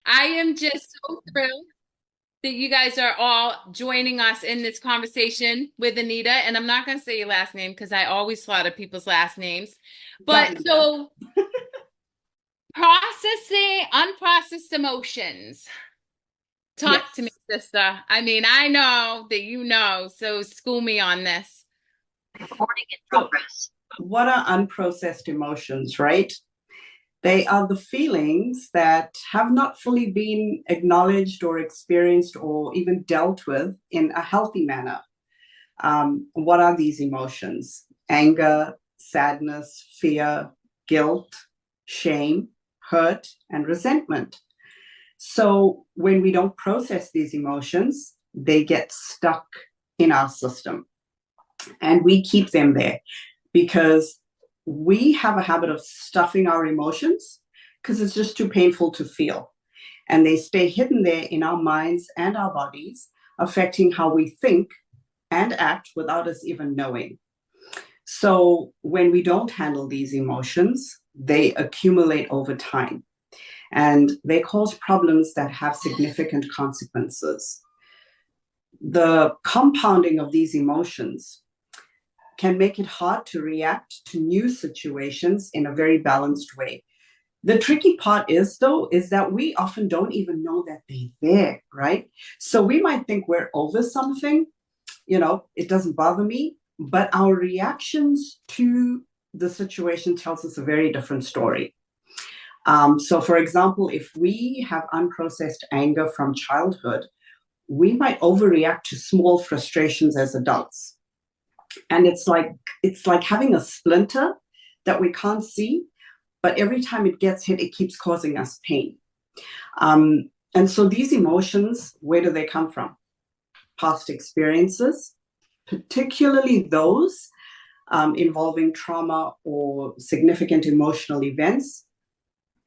I am just so thrilled that you guys are all joining us in this conversation with Anita. And I'm not going to say your last name because I always slaughter people's last names. But Govender. so processing unprocessed emotions. Talk to me, Yes. sister. I mean, I know that you know, so school me on this. Recording in So, progress. what are unprocessed emotions, right? They are the feelings that have not fully been acknowledged or experienced or even dealt with in a healthy manner. What are these emotions? Anger, sadness, fear, guilt, shame, hurt, and resentment. So when we don't process these emotions, they get stuck in our system and we keep them there because we have a habit of stuffing our emotions because it's just too painful to feel. And they stay hidden there in our minds and our bodies, affecting how we think and act without us even knowing. So when we don't handle these emotions, they accumulate over time and they cause problems that have significant consequences. The compounding of these emotions can make it hard to react to new situations in a very balanced way. The tricky part is, though, is that we often don't even know that they're there, right? So we might think we're over something, it doesn't bother me, but our reactions to the situation tells us a very different story. So, for example, if we have unprocessed anger from childhood, we might overreact to small frustrations as adults. And it's like having a splinter that we can't see, but every time it gets hit, it keeps causing us pain. And so these emotions, where do they come from? Past experiences, particularly those involving trauma or significant emotional events.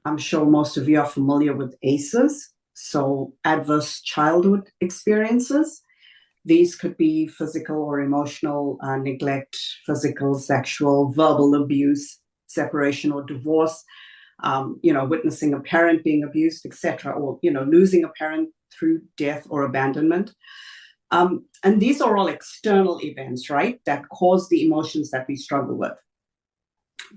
I'm sure most of you are familiar with ACEs, so adverse childhood experiences. These could be physical or emotional neglect, physical, sexual, verbal abuse, separation or divorce, witnessing a parent being abused, etc., or, losing a parent through death or abandonment. And these are all external events, right, that cause the emotions that we struggle with.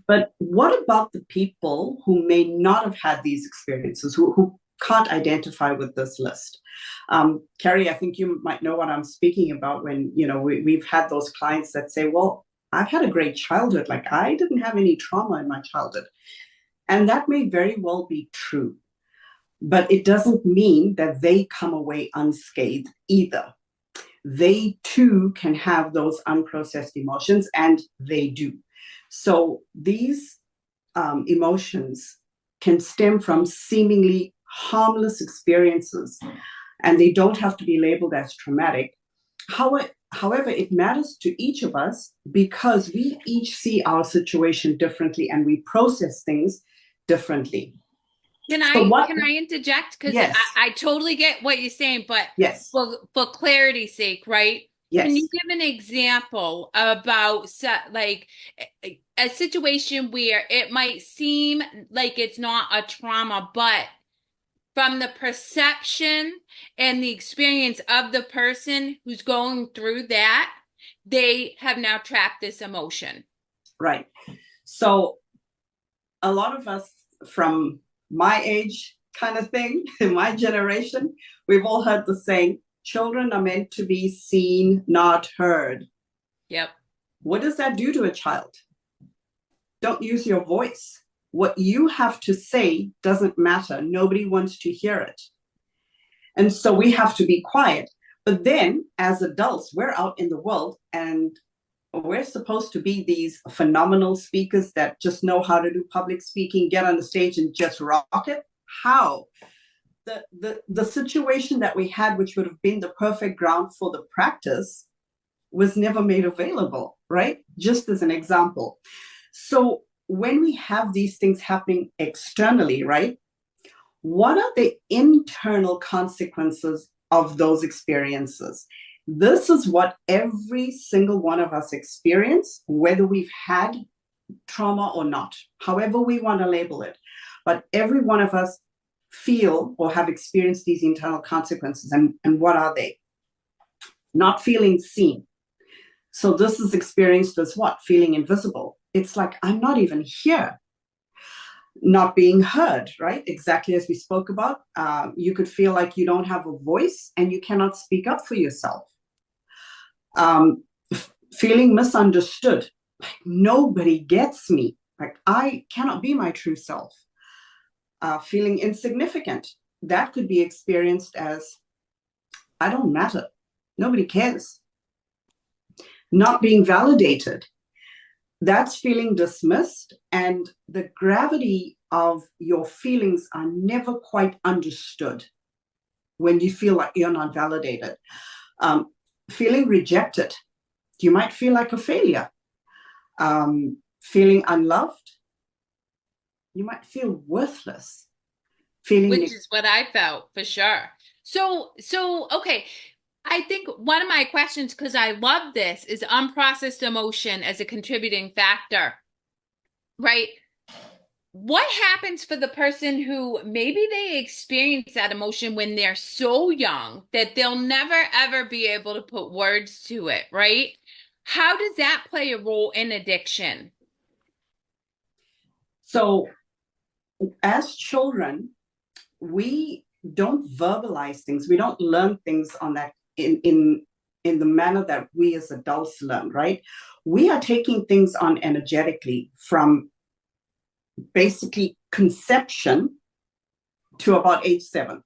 But what about the people who may not have had these experiences, who can't identify with this list? Carrie, I think you might know what I'm speaking about when, we've had those clients that say, well, I've had a great childhood. Like I didn't have any trauma in my childhood. And that may very well be true, but it doesn't mean that they come away unscathed either. They too can have those unprocessed emotions, and they do. So these emotions can stem from seemingly harmless experiences, and they don't have to be labeled as traumatic. However, it matters to each of us because we each see our situation differently and we process things differently. Can So, I what? can I interject? Because Yes, I totally get what you're saying, but yes, for clarity's sake, right? Can you yes, give an example about like a situation where it might seem like it's not a trauma, but from the perception and the experience of the person who's going through that, they have now trapped this emotion. right. So, a lot of us from my age kind of thing, in my generation, we've all heard the saying, children are meant to be seen, not heard. Yep. What does that do to a child? Don't use your voice. What you have to say doesn't matter. Nobody wants to hear it. And so we have to be quiet. But then, as adults, we're out in the world and we're supposed to be these phenomenal speakers that just know how to do public speaking, get on the stage and just rock it. How? The situation that we had, which would have been the perfect ground for the practice, was never made available, right? Just as an example. So when we have these things happening externally, right, what are the internal consequences of those experiences? This is what every single one of us experience, whether we've had trauma or not, however we want to label it. But every one of us feel or have experienced these internal consequences. And what are they? Not feeling seen. So this is experienced as what? Feeling invisible. It's like, I'm not even here. Not being heard, right? Exactly as we spoke about. You could feel like you don't have a voice and you cannot speak up for yourself. Feeling misunderstood. Like, nobody gets me. Like, I cannot be my true self. Feeling insignificant. That could be experienced as, I don't matter. Nobody cares. Not being validated. That's feeling dismissed, and the gravity of your feelings are never quite understood when you feel like you're not validated. Feeling rejected. You might feel like a failure. Feeling unloved. You might feel worthless. Which is what I felt for sure. So okay. I think one of my questions, because I love this, is unprocessed emotion as a contributing factor, right? What happens for the person who maybe they experience that emotion when they're so young that they'll never ever be able to put words to it, right? How does that play a role in addiction? So, as children, we don't verbalize things. We don't learn things on that in the manner that we as adults learn, right? We are taking things on energetically from basically conception to about age 7.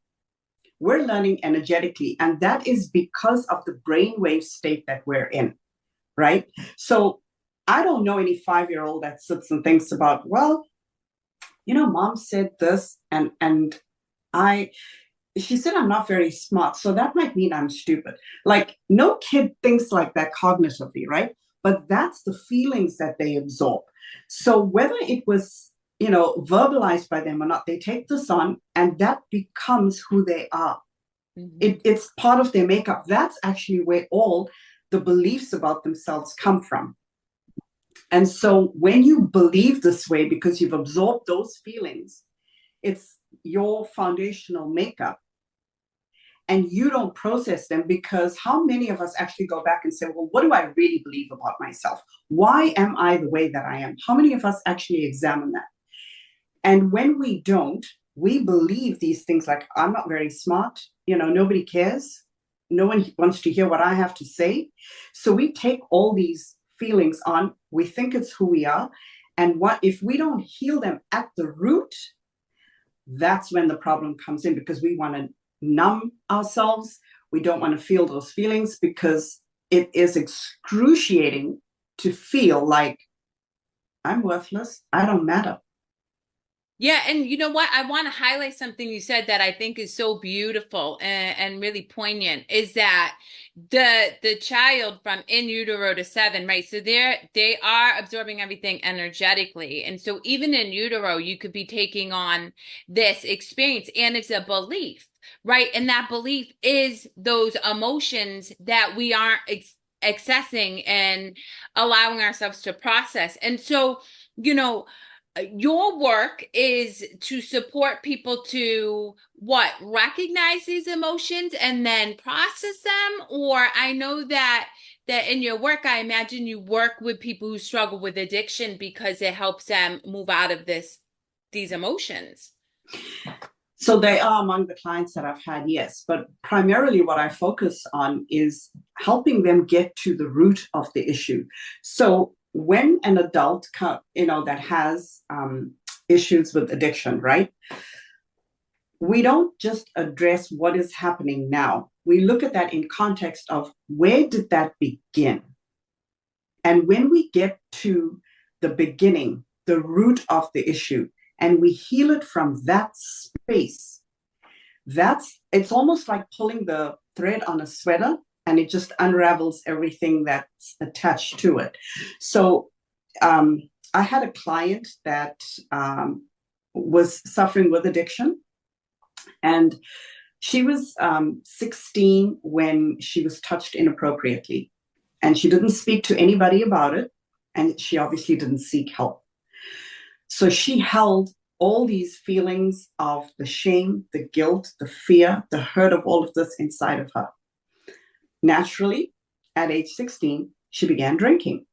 We're learning energetically, and that is because of the brainwave state that we're in, right? So I don't know any 5-year-old that sits and thinks about, well, mom said this, and she said I'm not very smart, so that might mean I'm stupid. Like, no kid thinks like that cognitively, right? But that's the feelings that they absorb. So whether it was, verbalized by them or not, they take this on, and that becomes who they are. Mm-hmm. It's part of their makeup. That's actually where all the beliefs about themselves come from. And so when you believe this way because you've absorbed those feelings, it's your foundational makeup, and you don't process them, because how many of us actually go back and say, well, what do I really believe about myself? Why am I the way that I am? How many of us actually examine that? And when we don't, we believe these things like, I'm not very smart, nobody cares, no one wants to hear what I have to say. So we take all these feelings on, we think it's who we are, and what if we don't heal them at the root? That's when the problem comes in, because we want to numb ourselves. We don't want to feel those feelings because it is excruciating to feel like I'm worthless, I don't matter. Yeah, and you know what? I want to highlight something you said that I think is so beautiful and really poignant, is that the child from in utero to 7, right? So they are absorbing everything energetically. And so even in utero, you could be taking on this experience, and it's a belief, right? And that belief is those emotions that we aren't accessing and allowing ourselves to process. And so, your work is to support people to what? Recognize these emotions and then process them? Or I know that in your work, I imagine you work with people who struggle with addiction because it helps them move out of these emotions. So they are among the clients that I've had, yes. But primarily what I focus on is helping them get to the root of the issue. So when an adult, that has issues with addiction, right? We don't just address what is happening now. We look at that in context of, where did that begin? And when we get to the beginning, the root of the issue, and we heal it from that space, it's almost like pulling the thread on a sweater, and it just unravels everything that's attached to it. So I had a client that was suffering with addiction, and she was 16 when she was touched inappropriately, and she didn't speak to anybody about it, and she obviously didn't seek help. So she held all these feelings of the shame, the guilt, the fear, the hurt of all of this inside of her. Naturally, at age 16, she began drinking.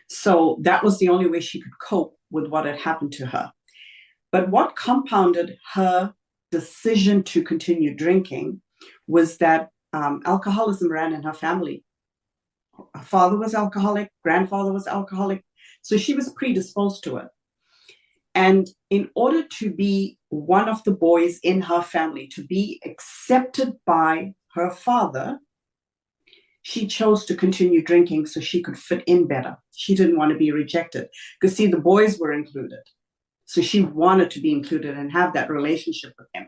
So that was the only way she could cope with what had happened to her. But what compounded her decision to continue drinking was that alcoholism ran in her family. Her father was alcoholic, grandfather was alcoholic, so she was predisposed to it. And in order to be one of the boys in her family, to be accepted by her father, she chose to continue drinking so she could fit in better. She didn't want to be rejected because, see, the boys were included. So she wanted to be included and have that relationship with him.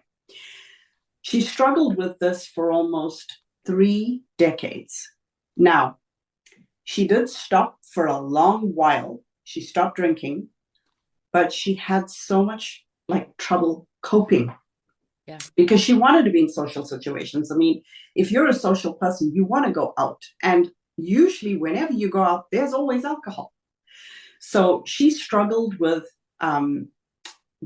She struggled with this for almost 3 decades. Now, she did stop for a long while. She stopped drinking, but she had so much trouble coping. Yeah. Because she wanted to be in social situations. I mean, if you're a social person, you want to go out. And usually whenever you go out, there's always alcohol. So she struggled with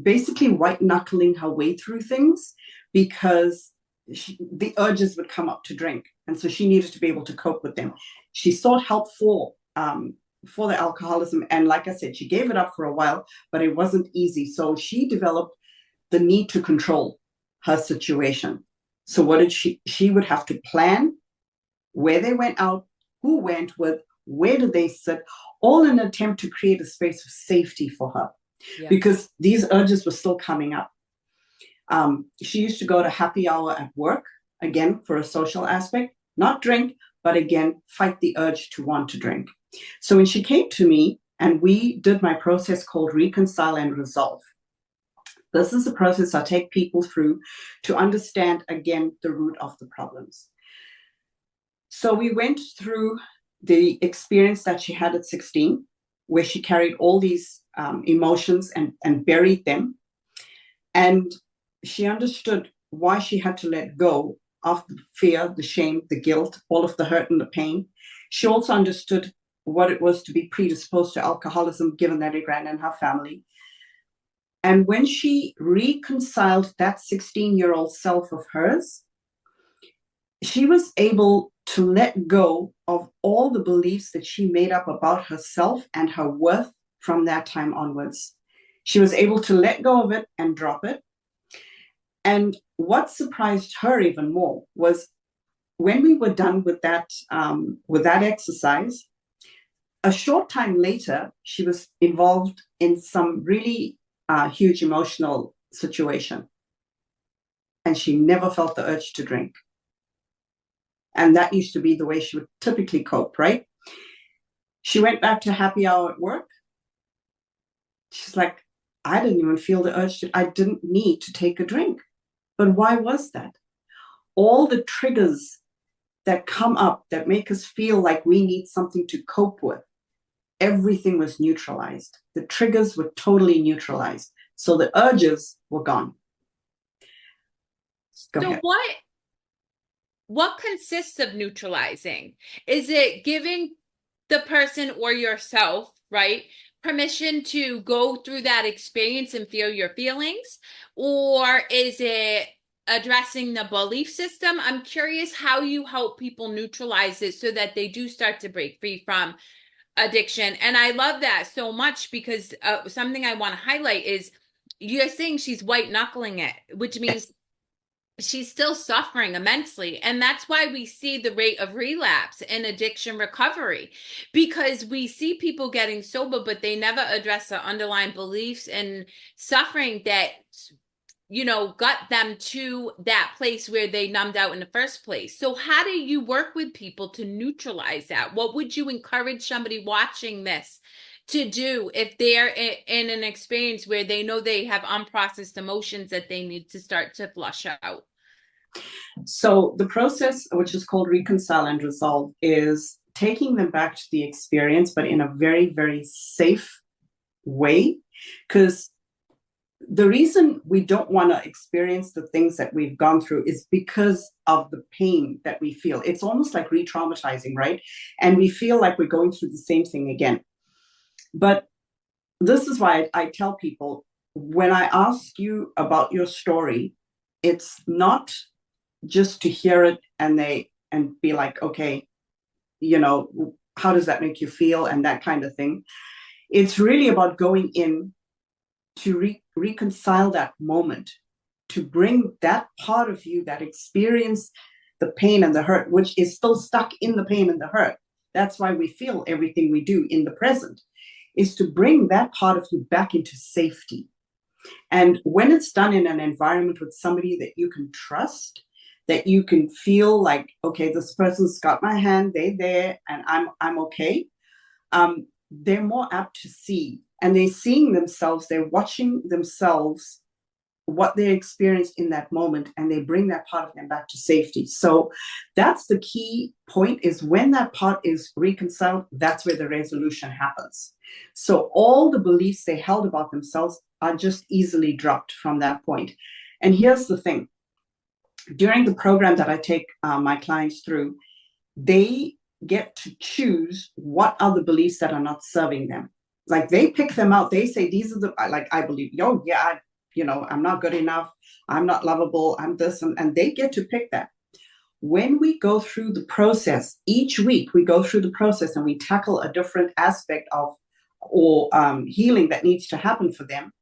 basically white knuckling her way through things because the urges would come up to drink. And so she needed to be able to cope with them. She sought help for the alcoholism. And like I said, she gave it up for a while, but it wasn't easy. So she developed the need to control her situation. So what did she would have to plan where they went out, who went with, where did they sit, all in an attempt to create a space of safety for her. Yeah. Because these urges were still coming up. She used to go to happy hour at work, again, for a social aspect, not drink, but again, fight the urge to want to drink. So when she came to me and we did my process called Reconcile and Resolve, this is a process I take people through to understand, again, the root of the problems. So we went through the experience that she had at 16, where she carried all these emotions and buried them. And she understood why she had to let go of the fear, the shame, the guilt, all of the hurt and the pain. She also understood what it was to be predisposed to alcoholism, given that it ran in her family. And when she reconciled that 16-year-old self of hers, she was able to let go of all the beliefs that she made up about herself and her worth from that time onwards. She was able to let go of it and drop it. And what surprised her even more was when we were done with that exercise, a short time later, she was involved in some really huge emotional situation. And she never felt the urge to drink. And that used to be the way she would typically cope, right? She went back to happy hour at work. She's like, I didn't even feel the urge I didn't need to take a drink. But why was that? All the triggers that come up that make us feel like we need something to cope with, everything was neutralized. The triggers were totally neutralized. So the urges were gone. Go ahead. What consists of neutralizing? Is it giving the person or yourself, right, permission to go through that experience and feel your feelings? Or is it addressing the belief system? I'm curious how you help people neutralize it so that they do start to break free from addiction. And I love that so much because something I want to highlight is you're saying she's white knuckling it, which means she's still suffering immensely. And that's why we see the rate of relapse and addiction recovery, because we see people getting sober, but they never address the underlying beliefs and suffering that, got them to that place where they numbed out in the first place. So how do you work with people to neutralize that? What would you encourage somebody watching this to do if they're in an experience where they know they have unprocessed emotions that they need to start to flush out? So the process, which is called Reconcile and Resolve, is taking them back to the experience, but in a very, very safe way. Because the reason we don't want to experience the things that we've gone through is because of the pain that we feel. It's almost like re-traumatizing, right? And we feel like we're going through the same thing again. But this is why I tell people, when I ask you about your story, it's not just to hear it and be like, okay, how does that make you feel and that kind of thing. It's really about going in to reconcile that moment, to bring that part of you that experienced the pain and the hurt, which is still stuck in the pain and the hurt. That's why we feel everything we do in the present, is to bring that part of you back into safety. And when it's done in an environment with somebody that you can trust, that you can feel like, okay, this person's got my hand, they're there, and I'm okay. They're more apt to see, and they're seeing themselves, they're watching themselves, what they experienced in that moment, and they bring that part of them back to safety. So that's the key point, is when that part is reconciled, that's where the resolution happens. So all the beliefs they held about themselves are just easily dropped from that point. And here's the thing. During the program that I take my clients through, they get to choose what are the beliefs that are not serving them. Like, they pick them out. They say, these are the, like, I believe, oh yeah, I'm not good enough. I'm not lovable. I'm this, and they get to pick that. When we go through the process, each week we go through the process and we tackle a different aspect of or healing that needs to happen for them.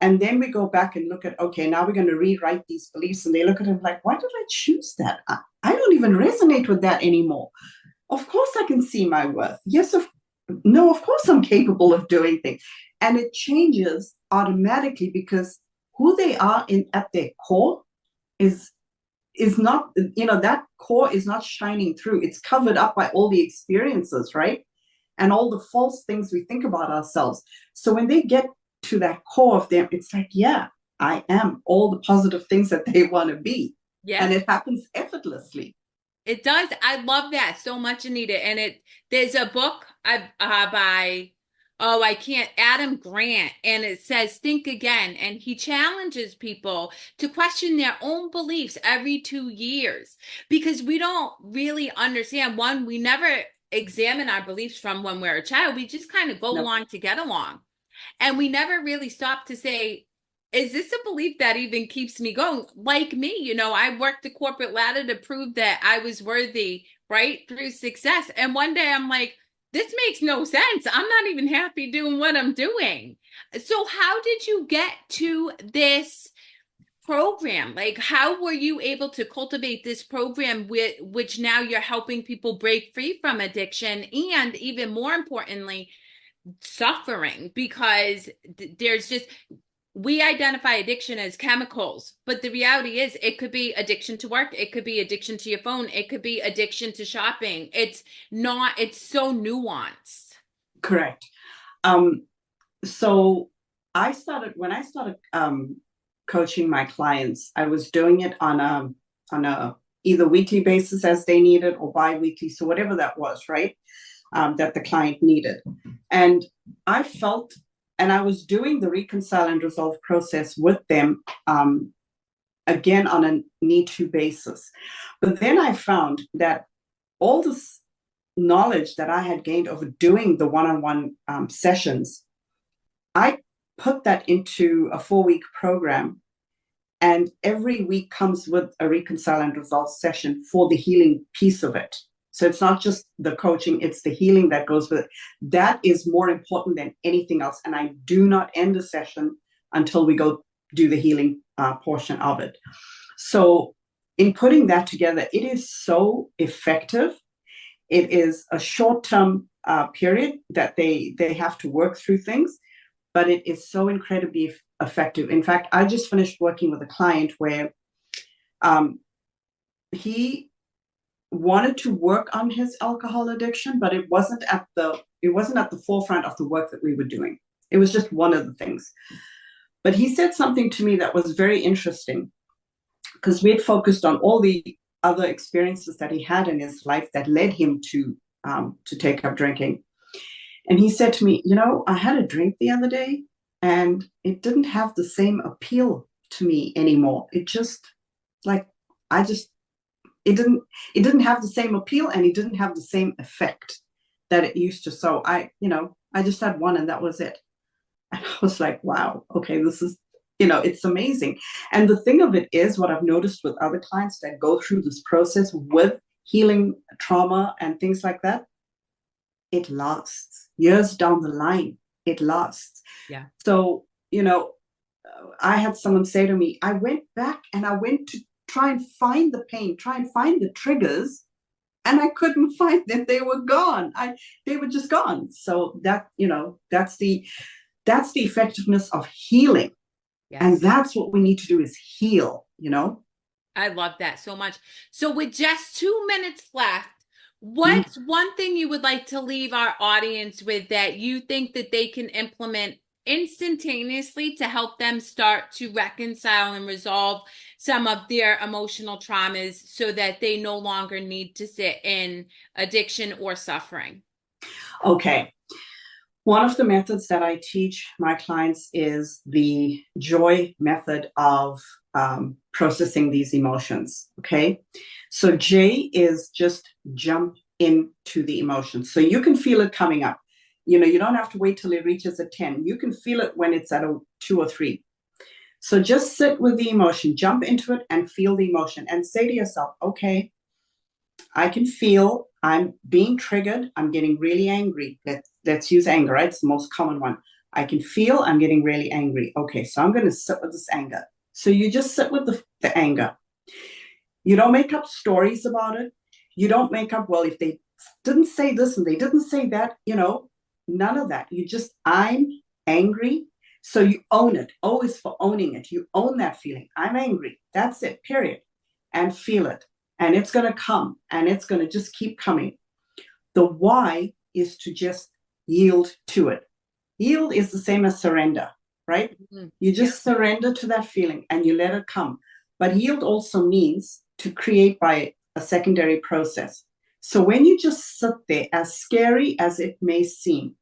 And then we go back and look at, okay, now we're going to rewrite these beliefs. And they look at it like, why did I choose that? I don't even resonate with that anymore. Of course I can see my worth. No, of course I'm capable of doing things. And it changes automatically, because who they are at their core is not, that core is not shining through. It's covered up by all the experiences, right? And all the false things we think about ourselves. So when they get to that core of them, it's like, yeah, I am all the positive things that they want to be. Yeah. And it happens effortlessly. It does. I love that so much, Anita. And there's a book by, oh, I can't, Adam Grant, and it says think again. And he challenges people to question their own beliefs every 2 years, because we don't really understand. One, we never examine our beliefs from when we're a child. We just kind of go Nope. along to get along. And we never really stop to say, is this a belief that even keeps me going? Like me, I worked the corporate ladder to prove that I was worthy, right? Through success. And one day I'm like, this makes no sense. I'm not even happy doing what I'm doing. So how did you get to this program? Like, how were you able to cultivate this program with which now you're helping people break free from addiction, and even more importantly, suffering? Because there's just, we identify addiction as chemicals, but the reality is it could be addiction to work, it could be addiction to your phone, it could be addiction to shopping. It's not, it's so nuanced. Correct. So when I started coaching my clients, I was doing it on a either weekly basis as they needed, or bi-weekly, so whatever that was, right? That the client needed. And I felt, and I was doing the reconcile and resolve process with them, again, on a need-to basis. But then I found that all this knowledge that I had gained over doing the one-on-one sessions, I put that into a 4-week program. And every week comes with a reconcile and resolve session for the healing piece of it. So it's not just the coaching, it's the healing that goes with it. That is more important than anything else. And I do not end a session until we go do the healing portion of it. So in putting that together, it is so effective. It is a short-term period that they have to work through things, but it is so incredibly effective. In fact, I just finished working with a client where he wanted to work on his alcohol addiction, but it wasn't at the forefront of the work that we were doing. It was just one of the things. But he said something to me that was very interesting, because we had focused on all the other experiences that he had in his life that led him to take up drinking. And he said to me, I had a drink the other day and it didn't have the same appeal to me anymore. It just, like, it didn't have the same appeal, and it didn't have the same effect that it used to. So I just had one, and that was it. And I was like, wow, okay, this is, it's amazing. And the thing of it is, what I've noticed with other clients that go through this process with healing trauma and things like that, it lasts years down the line. It lasts. Yeah. So, I had someone say to me, I went back and I went to try and find the pain, try and find the triggers, and I couldn't find them. They were gone. They were just gone. So that's the effectiveness of healing. And Yes. that's what we need to do is heal. I love that so much. So with just 2 minutes left, Mm. what's one thing you would like to leave our audience with that you think that they can implement instantaneously to help them start to reconcile and resolve some of their emotional traumas so that they no longer need to sit in addiction or suffering? Okay. One of the methods that I teach my clients is the joy method of processing these emotions. Okay. So J is just jump into the emotion. So you can feel it coming up. You don't have to wait till it reaches a 10. You can feel it when it's at a 2 or 3. So just sit with the emotion, jump into it and feel the emotion and say to yourself, okay, I can feel I'm being triggered. I'm getting really angry. Let's use anger, right? It's the most common one. I can feel I'm getting really angry. Okay, so I'm going to sit with this anger. So you just sit with the anger. You don't make up stories about it. You don't make up, well, if they didn't say this and they didn't say that, none of that. I'm angry. So you own it. O is for owning it. You own that feeling. I'm angry. That's it, period. And feel it. And it's going to come and it's going to just keep coming. The why is to just yield to it. Yield is the same as surrender, right? Mm-hmm. You just surrender to that feeling and you let it come. But yield also means to create by a secondary process. So when you just sit there, as scary as it may seem,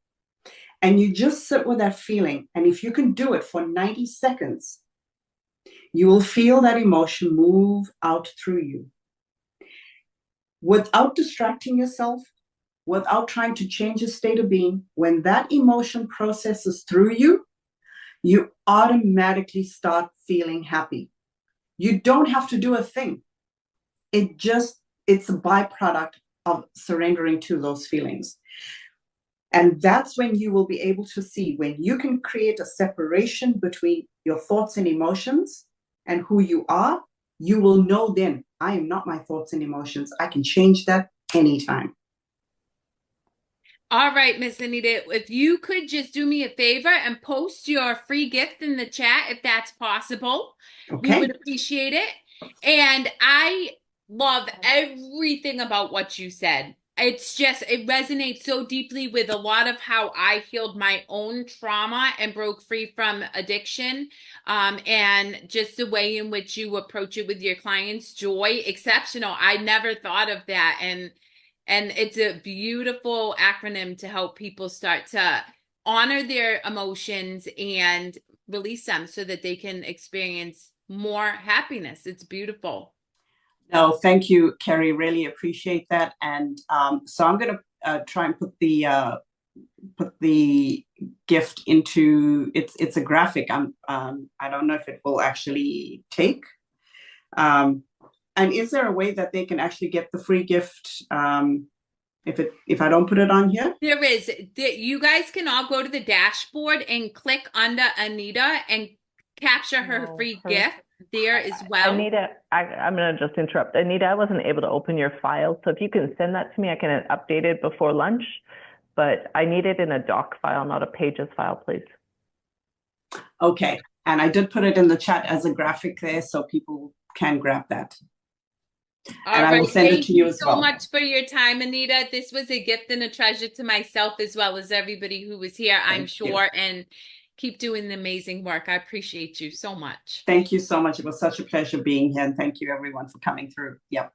and you just sit with that feeling, and if you can do it for 90 seconds, you will feel that emotion move out through you without distracting yourself, without trying to change your state of being. When that emotion processes through you, you automatically start feeling happy. You don't have to do a thing. It's a byproduct of surrendering to those feelings. And that's when you will be able to see, when you can create a separation between your thoughts and emotions and who you are, you will know then, I am not my thoughts and emotions. I can change that anytime. All right, Miss Anita, if you could just do me a favor and post your free gift in the chat, if that's possible, we would Okay. appreciate it. And I love everything about what you said. It resonates so deeply with a lot of how I healed my own trauma and broke free from addiction. And just the way in which you approach it with your clients, joy, exceptional. I never thought of that. And it's a beautiful acronym to help people start to honor their emotions and release them so that they can experience more happiness. It's beautiful. No, thank you, Kerry. Really appreciate that. And so I'm going to try and put the gift into it's a graphic. I don't know if it will actually take. And is there a way that they can actually get the free gift if I don't put it on here? There is. You guys can all go to the dashboard and click under Anita and capture her free gift there as well. Anita, I'm going to just interrupt. Anita, I wasn't able to open your file. So if you can send that to me, I can update it before lunch. But I need it in a doc file, not a pages file, please. Okay. And I did put it in the chat as a graphic there so people can grab that. All and right. I will send it Thank to you you as so well. much for your time, Anita. This was a gift and a treasure to myself as well as everybody who was here, I'm sure. And keep doing the amazing work. I appreciate you so much. Thank you so much. It was such a pleasure being here. And thank you, everyone, for coming through. Yep.